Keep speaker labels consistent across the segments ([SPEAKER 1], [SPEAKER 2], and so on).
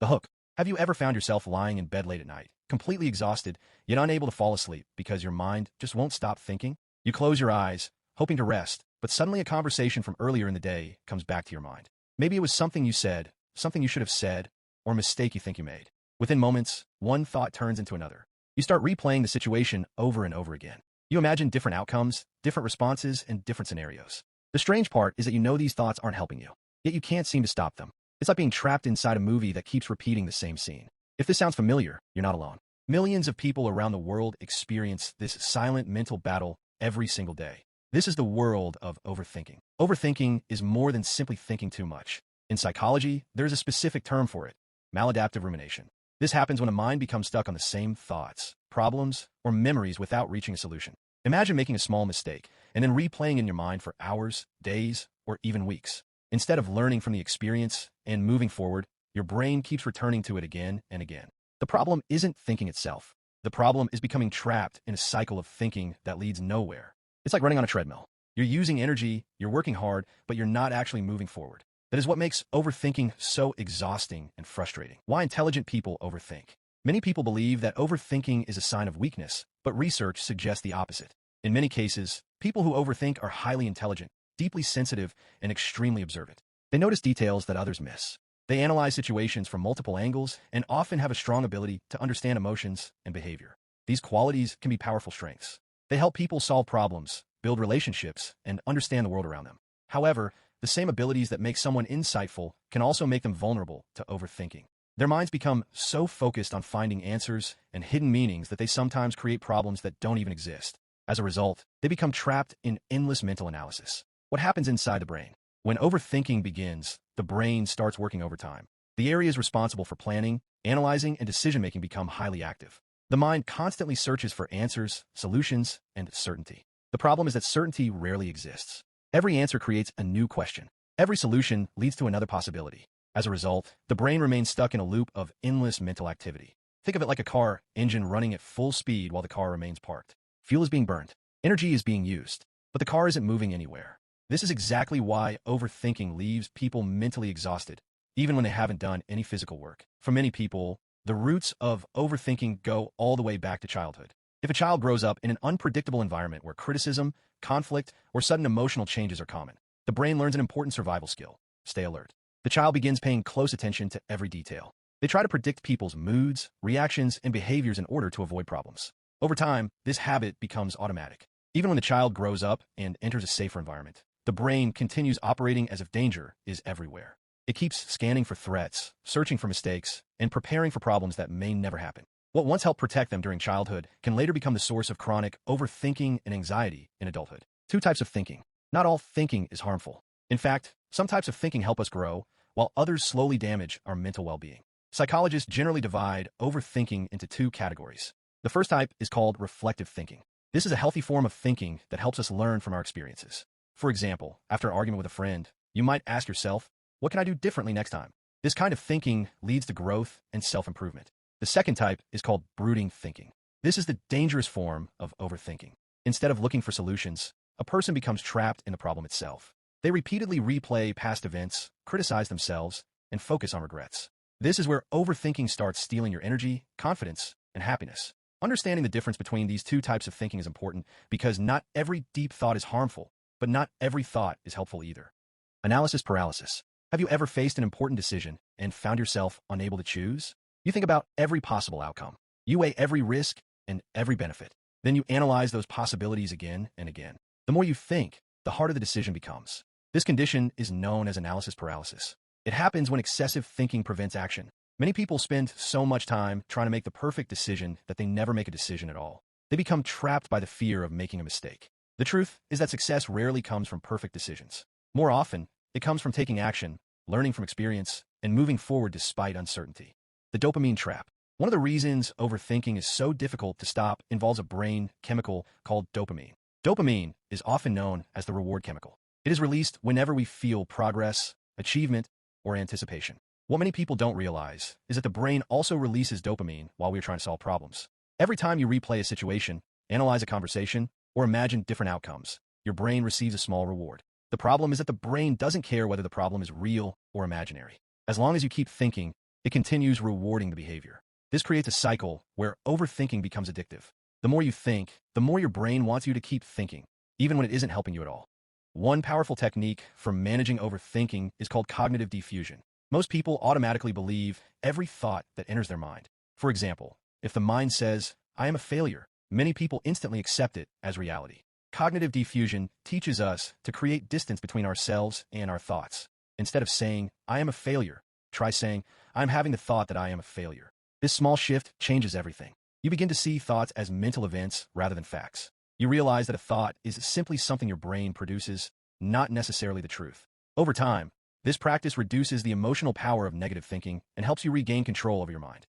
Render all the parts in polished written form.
[SPEAKER 1] The hook. Have you ever found yourself lying in bed late at night, completely exhausted, yet unable to fall asleep because your mind just won't stop thinking? You close your eyes, hoping to rest, but suddenly a conversation from earlier in the day comes back to your mind. Maybe it was something you said, something you should have said, or a mistake you think you made. Within moments, one thought turns into another. You start replaying the situation over and over again. You imagine different outcomes, different responses, and different scenarios. The strange part is that you know these thoughts aren't helping you, yet you can't seem to stop them. It's like being trapped inside a movie that keeps repeating the same scene. If this sounds familiar, you're not alone. Millions of people around the world experience this silent mental battle every single day. This is the world of overthinking. Overthinking is more than simply thinking too much. In psychology, there is a specific term for it: maladaptive rumination. This happens when a mind becomes stuck on the same thoughts, problems, or memories without reaching a solution. Imagine making a small mistake and then replaying in your mind for hours, days, or even weeks. Instead of learning from the experience and moving forward, your brain keeps returning to it again and again. The problem isn't thinking itself. The problem is becoming trapped in a cycle of thinking that leads nowhere. It's like running on a treadmill. You're using energy, you're working hard, but you're not actually moving forward. That is what makes overthinking so exhausting and frustrating. Why intelligent people overthink. Many people believe that overthinking is a sign of weakness, but research suggests the opposite. In many cases, people who overthink are highly intelligent, deeply sensitive, and extremely observant. They notice details that others miss. They analyze situations from multiple angles and often have a strong ability to understand emotions and behavior. These qualities can be powerful strengths. They help people solve problems, build relationships, and understand the world around them. However, the same abilities that make someone insightful can also make them vulnerable to overthinking. Their minds become so focused on finding answers and hidden meanings that they sometimes create problems that don't even exist. As a result, they become trapped in endless mental analysis. What happens inside the brain? When overthinking begins, the brain starts working overtime. The areas responsible for planning, analyzing, and decision-making become highly active. The mind constantly searches for answers, solutions, and certainty. The problem is that certainty rarely exists. Every answer creates a new question. Every solution leads to another possibility. As a result, the brain remains stuck in a loop of endless mental activity. Think of it like a car engine running at full speed while the car remains parked. Fuel is being burnt. Energy is being used, but the car isn't moving anywhere. This is exactly why overthinking leaves people mentally exhausted, even when they haven't done any physical work. For many people, the roots of overthinking go all the way back to childhood. If a child grows up in an unpredictable environment where criticism, conflict, or sudden emotional changes are common, the brain learns an important survival skill: stay alert. The child begins paying close attention to every detail. They try to predict people's moods, reactions, and behaviors in order to avoid problems. Over time, this habit becomes automatic. Even when the child grows up and enters a safer environment, the brain continues operating as if danger is everywhere. It keeps scanning for threats, searching for mistakes, and preparing for problems that may never happen. What once helped protect them during childhood can later become the source of chronic overthinking and anxiety in adulthood. Two types of thinking. Not all thinking is harmful. In fact, some types of thinking help us grow, while others slowly damage our mental well-being. Psychologists generally divide overthinking into two categories. The first type is called reflective thinking. This is a healthy form of thinking that helps us learn from our experiences. For example, after an argument with a friend, you might ask yourself, what can I do differently next time? This kind of thinking leads to growth and self-improvement. The second type is called brooding thinking. This is the dangerous form of overthinking. Instead of looking for solutions, a person becomes trapped in the problem itself. They repeatedly replay past events, criticize themselves, and focus on regrets. This is where overthinking starts stealing your energy, confidence, and happiness. Understanding the difference between these two types of thinking is important because not every deep thought is harmful, but not every thought is helpful either. Analysis paralysis. Have you ever faced an important decision and found yourself unable to choose? You think about every possible outcome. You weigh every risk and every benefit. Then you analyze those possibilities again and again. The more you think, the harder the decision becomes. This condition is known as analysis paralysis. It happens when excessive thinking prevents action. Many people spend so much time trying to make the perfect decision that they never make a decision at all. They become trapped by the fear of making a mistake. The truth is that success rarely comes from perfect decisions. More often, it comes from taking action, learning from experience, and moving forward despite uncertainty. The dopamine trap. One of the reasons overthinking is so difficult to stop involves a brain chemical called dopamine. Dopamine is often known as the reward chemical. It is released whenever we feel progress, achievement, or anticipation. What many people don't realize is that the brain also releases dopamine while we're trying to solve problems. Every time you replay a situation, analyze a conversation, or imagine different outcomes, your brain receives a small reward. The problem is that the brain doesn't care whether the problem is real or imaginary. As long as you keep thinking, it continues rewarding the behavior. This creates a cycle where overthinking becomes addictive. The more you think, the more your brain wants you to keep thinking, even when it isn't helping you at all. One powerful technique for managing overthinking is called cognitive diffusion. Most people automatically believe every thought that enters their mind. For example, if the mind says, "I am a failure," many people instantly accept it as reality. Cognitive diffusion teaches us to create distance between ourselves and our thoughts. Instead of saying, "I am a failure," try saying, "I'm having the thought that I am a failure." This small shift changes everything. You begin to see thoughts as mental events rather than facts. You realize that a thought is simply something your brain produces, not necessarily the truth. Over time, this practice reduces the emotional power of negative thinking and helps you regain control over your mind.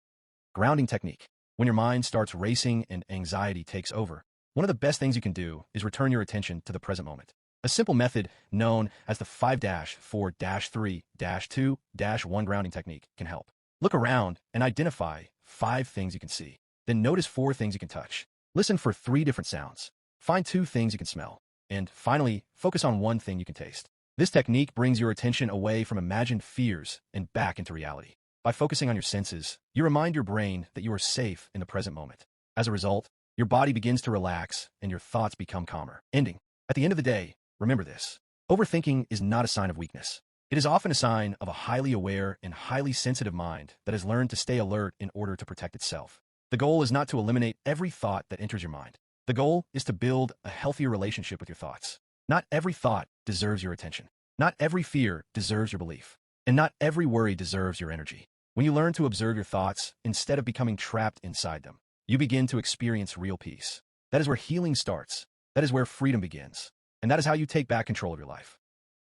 [SPEAKER 1] Grounding technique. When your mind starts racing and anxiety takes over, one of the best things you can do is return your attention to the present moment. A simple method known as the 5-4-3-2-1 grounding technique can help. Look around and identify 5 things you can see. Then notice 4 things you can touch. Listen for 3 different sounds. Find 2 things you can smell. And finally, focus on 1 thing you can taste. This technique brings your attention away from imagined fears and back into reality. By focusing on your senses, you remind your brain that you are safe in the present moment. As a result, your body begins to relax and your thoughts become calmer. Ending. At the end of the day, remember this. Overthinking is not a sign of weakness. It is often a sign of a highly aware and highly sensitive mind that has learned to stay alert in order to protect itself. The goal is not to eliminate every thought that enters your mind. The goal is to build a healthier relationship with your thoughts. Not every thought deserves your attention. Not every fear deserves your belief. And not every worry deserves your energy. When you learn to observe your thoughts instead of becoming trapped inside them, you begin to experience real peace. That is where healing starts. That is where freedom begins. And that is how you take back control of your life.